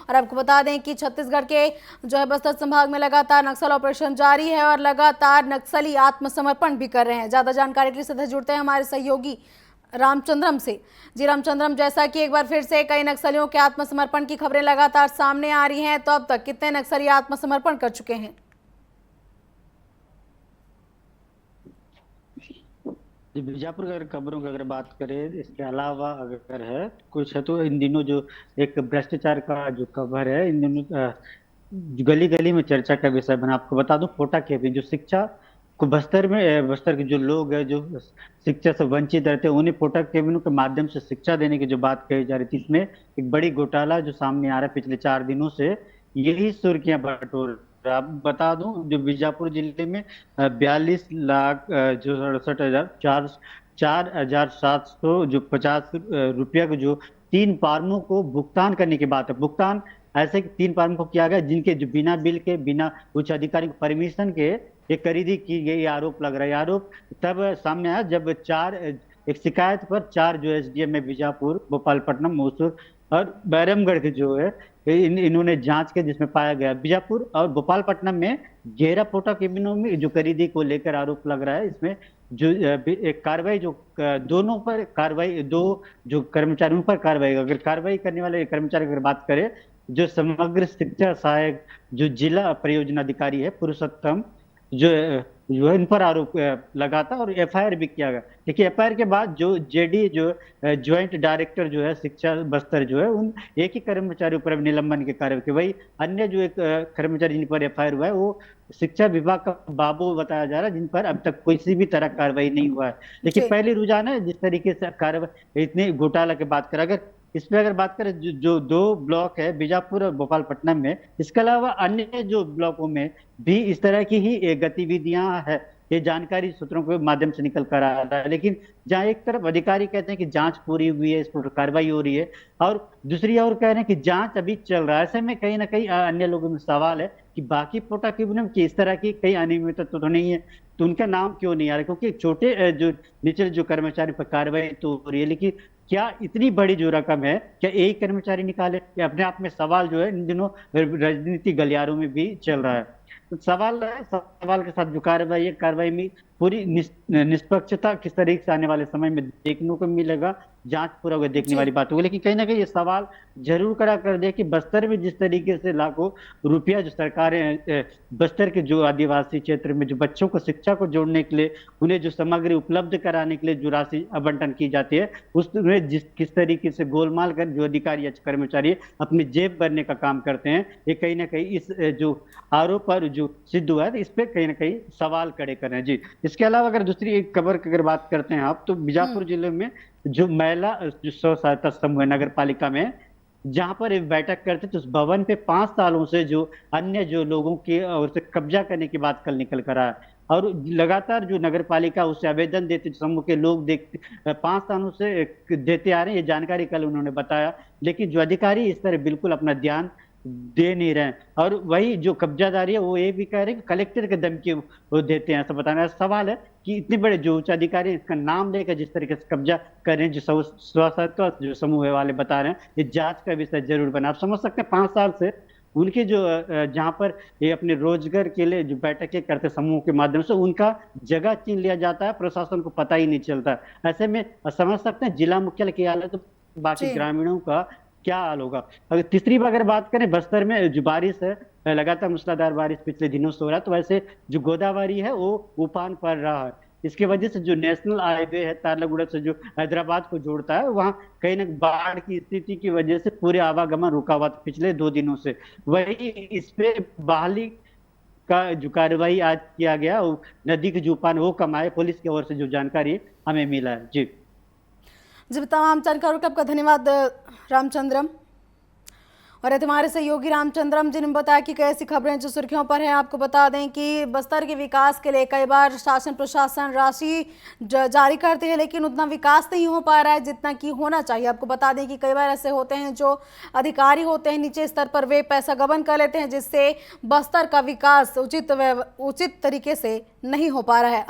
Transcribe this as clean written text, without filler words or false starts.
और आपको बता दें कि छत्तीसगढ़ के जो है बस्तर संभाग में लगातार नक्सल ऑपरेशन जारी है और लगातार नक्सली आत्मसमर्पण भी कर रहे हैं। ज्यादा जानकारी के लिए सीधे जुड़ते हैं हमारे सहयोगी रामचंद्रम से। जी रामचंद्रम, जैसा कि एक बार फिर से कई नक्सलियों के आत्मसमर्पण की खबरें लगातार सामने आ रही हैं, तो अब तक कितने नक्सली आत्मसमर्पण कर चुके हैं? जी, बीजापुर की अगर खबरों की अगर बात करें, इसके अलावा अगर है कुछ है तो इन दिनों जो एक भ्रष्टाचार का जो खबर है, इन दिनों गली गली में चर्चा का विषय बना। आपको बता दूं, पोटा केबिन जो शिक्षा को बस्तर में बस्तर के जो लोग हैं जो शिक्षा से वंचित रहते हैं, उन्हें पोटा केबिनों के माध्यम से शिक्षा देने की जो बात कही जा रही थी, इसमें एक बड़ी घोटाला जो सामने आ रहा है पिछले 4 दिनों से, यही सुर्खियां बटोर रहा है। आप बता दूं, जो बीजापुर जिले में 42 लाख जो 67,000 4,700 जो 50 रुपया को जो 3 फार्मों को भुगतान करने की बात है। भुगतान ऐसे 3 फार्म को किया गया जिनके जो बिना बिल के, बिना उच्च अधिकारी परमिशन के ये खरीदी की गई, आरोप लग रहा है। आरोप तब सामने आया जब एक शिकायत पर 4 जो एसडीएम है बीजापुर, भोपालपट्टनम, मैसूर और बैरमगढ़ के जो है इन्होंने जांच के, जिसमें पाया गया बीजापुर और भोपालपट्टनम में गहरा पोटा केबिनों में जो खरीदी को लेकर आरोप लग रहा है। इसमें जो एक कार्रवाई जो दोनों पर कार्रवाई, दो जो कर्मचारियों पर कार्रवाई, अगर कार्रवाई करने वाले कर्मचारी की अगर बात करें, जो समग्र शिक्षा सहायक जो जिला परियोजना अधिकारी है पुरुषोत्तम, जो जो है इन पर आरोप लगा था और एफआईआर भी किया गया। देखिए, एफआईआर के बाद जो जेडी जो ज्वाइंट डायरेक्टर जो है शिक्षा बस्तर जो है, उन एक ही कर्मचारी पर निलंबन की कार्रवाई की। वही अन्य जो एक कर्मचारी जिन पर एफआईआर हुआ है वो शिक्षा विभाग का बाबू बताया जा रहा है, जिन पर अब तक किसी भी तरह कार्रवाई नहीं हुआ है। देखिए, पहली रुझान है जिस तरीके से कार्रवाई इतने घोटाला की बात करें, अगर इस पे अगर बात करें, जो 2 ब्लॉक है बीजापुर और भोपालपट्टनम में, इसके अलावा अन्य जो ब्लॉकों में भी इस तरह की ही गतिविधियां है। ये जानकारी सूत्रों के माध्यम से निकल कर आ रहा है। लेकिन जहां एक तरफ अधिकारी कहते हैं कि जांच पूरी हुई है, इस पर कार्रवाई हो रही है, और दूसरी ओर कह रहे हैं कि जांच अभी चल रहा है। ऐसे में कहीं ना कहीं अन्य लोगों में सवाल है कि बाकी पोटा केबिनों में इस तरह की कई अनियमितता तो नहीं है, तो उनका नाम क्यों नहीं आ रहा? क्योंकि छोटे जो नीचे जो कर्मचारी पर कार्रवाई तो हो रही है, लेकिन क्या इतनी बड़ी जो रकम है, क्या एक कर्मचारी निकाले? ये अपने आप में सवाल जो है इन दिनों राजनीति गलियारों में भी चल रहा है। तो सवाल है, सवाल के साथ जो कार्रवाई है, कार्रवाई में पूरी निष्पक्षता किस तरीके से आने वाले समय में देखने को मिलेगा, जांच पूरा हुआ देखने वाली बात होगी। लेकिन कहीं ना कहीं ये सवाल जरूर खड़ा कर दे कि बस्तर में जिस तरीके से लाखों रुपया जो सरकारें बस्तर के जो आदिवासी क्षेत्र में जो बच्चों को शिक्षा को जोड़ने के लिए, उन्हें जो सामग्री उपलब्ध कराने के लिए जो राशि आवंटन की जाती है, उसमें किस तरीके से गोलमाल कर जो अधिकारी या कर्मचारी अपनी जेब भरने का काम करते हैं, ये कहीं ना कहीं इस जो आरोप पर जो सिद्ध हुआ है, इस पे कहीं ना कहीं सवाल खड़े कर रहे हैं। जी, इसके अलावा अगर दूसरी एक खबर की अगर बात करते हैं आप, तो बीजापुर जिले में जो महिला जो स्व सहायता समूह है नगर पालिका में, जहां पर एक बैठक करते थे, उस भवन पे 5 सालों से जो अन्य जो लोगों की ओर से कब्जा करने की बात कल निकल कर आया, और लगातार जो नगर पालिका उससे आवेदन देते समूह के लोग देखते 5 सालों से देते आ रहे हैं, ये जानकारी कल उन्होंने बताया। लेकिन जो अधिकारी इस तरह बिल्कुल अपना ध्यान दे नहीं रहे हैं, और वही जो कब्जादारी है वो ये भी कह रहे हैं कि कलेक्टर के धमकी वो देते हैं, ऐसा बताना। सवाल है कि इतने बड़े जो उच्च अधिकारी इसका नाम लेकर जिस तरीके से कब्जा कर रहे हैं, जो स्वसहायता जो समूह वाले बता रहे हैं, ये जांच का विषय जरूर बना। आप समझ सकते हैं 5 साल से उनके जो जहां पर ये अपने रोजगार के लिए जो बैठकें करते समूह के माध्यम से, उनका जगह छीन लिया जाता है, प्रशासन को पता ही नहीं चलता। ऐसे में समझ सकते हैं जिला मुख्यालय की हालत, तो बाकी ग्रामीणों का क्या हाल होगा। अगर तीसरी अगर बात करें, बस्तर में जो बारिश है, लगातार मूसलाधार बारिश पिछले दिनों से हो रहा है, तो वैसे जो गोदावरी है वो उफान पर रहा है। इसकी वजह से जो नेशनल हाईवे है तारलागुड़ा से जो हैदराबाद को जोड़ता है, वहां कहीं ना बाढ़ की स्थिति की वजह से पूरे आवागमन रुका हुआ था पिछले 2 दिनों से। वही इस पे बहाली का जो कार्रवाई आज किया गया, नदी के जो उफान वो कम आए, पुलिस की ओर से जो जानकारी हमें मिला है। जी तमाम जानकारियों का आपका धन्यवाद रामचंद्रम। और हमारे सहयोगी रामचंद्रम जिन्होंने बताया कि कैसी खबरें जो सुर्खियों पर हैं। आपको बता दें कि बस्तर के विकास के लिए कई बार शासन प्रशासन राशि जारी करते हैं, लेकिन उतना विकास नहीं हो पा रहा है जितना कि होना चाहिए। आपको बता दें कि कई बार ऐसे होते हैं जो अधिकारी होते हैं नीचे स्तर पर, वे पैसा गबन कर लेते हैं, जिससे बस्तर का विकास उचित तरीके से नहीं हो पा रहा है।